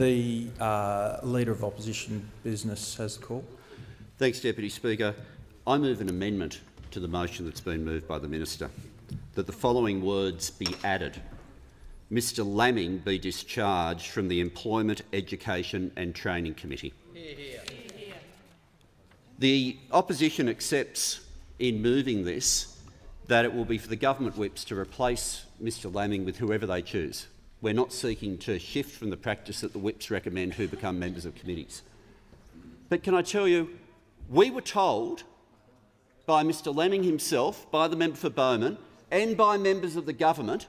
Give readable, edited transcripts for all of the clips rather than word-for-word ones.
The Leader of Opposition Business has the call. Thanks, Deputy Speaker. I move an amendment to the motion that's been moved by the Minister, that the following words be added. Mr Laming be discharged from the Employment, Education and Training Committee. The opposition accepts, in moving this, that it will be for the government whips to replace Mr Laming with whoever they choose. We're not seeking to shift from the practice that the whips recommend who become members of committees. But can I tell you, we were told by Mr Laming himself, by the member for Bowman and by members of the government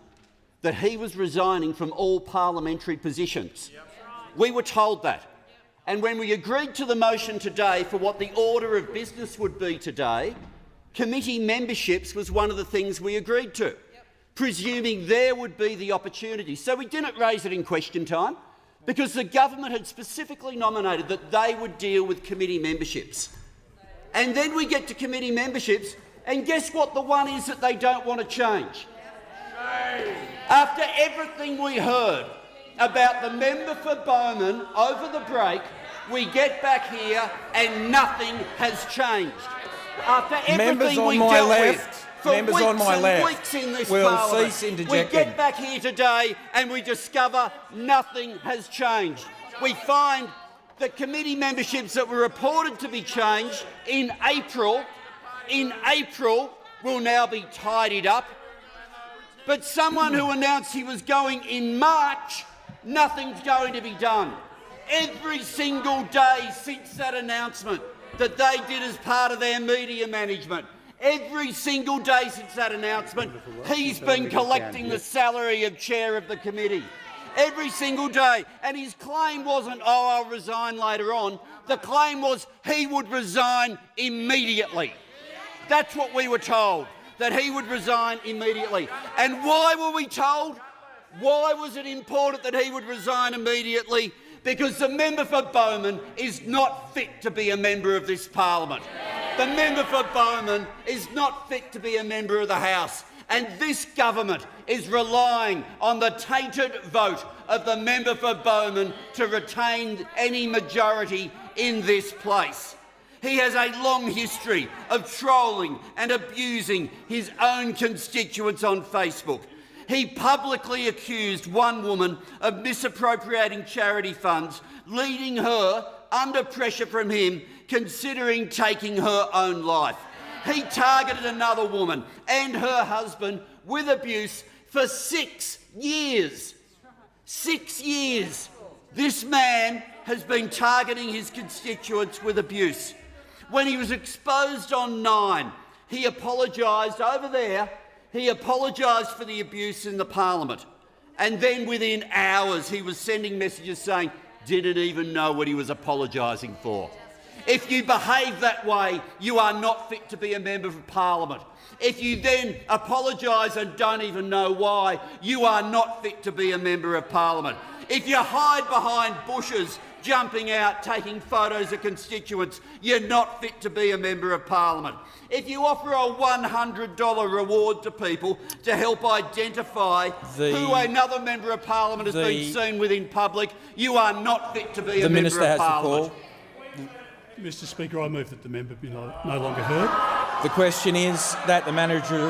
that he was resigning from all parliamentary positions. We were told that. And when we agreed to the motion today for what the order of business would be today, committee memberships was one of the things we agreed to, presuming there would be the opportunity. So we didn't raise it in question time because the government had specifically nominated that they would deal with committee memberships. And then we get to committee memberships, and guess what the one is that they don't want to change? After everything we heard about the member for Bowman over the break, we get back here and nothing has changed. After everything we dealt with for weeks and weeks in this Parliament, we get back here today and we discover nothing has changed. We find that committee memberships that were reported to be changed in April will now be tidied up. But someone who announced he was going in March, nothing's going to be done. Every single day since that announcement that they did as part of their media management, every single day since that announcement, he's been collecting the salary of chair of the committee. Every single day. And his claim wasn't, oh, I'll resign later on. The claim was he would resign immediately. That's what we were told, that he would resign immediately. And why were we told? Why was it important that he would resign immediately? Because the member for Bowman is not fit to be a member of this parliament. The member for Bowman is not fit to be a member of the House. And this government is relying on the tainted vote of the member for Bowman to retain any majority in this place. He has a long history of trolling and abusing his own constituents on Facebook. He publicly accused one woman of misappropriating charity funds, leading her, under pressure from him, considering taking her own life. He targeted another woman and her husband with abuse for 6 years. 6 years. This man has been targeting his constituents with abuse. When he was exposed on 9, he apologised over there. He apologised for the abuse in the parliament. And then within hours he was sending messages saying, didn't even know what he was apologising for. If you behave that way, you are not fit to be a member of Parliament. If you then apologise and don't even know why, you are not fit to be a member of Parliament. If you hide behind bushes, jumping out, taking photos of constituents, you're not fit to be a member of Parliament. If you offer a $100 reward to people to help identify who another member of Parliament has been seen with in public, you are not fit to be a member of Parliament. Mr Speaker, I move that the member be no longer heard. The question is that the manager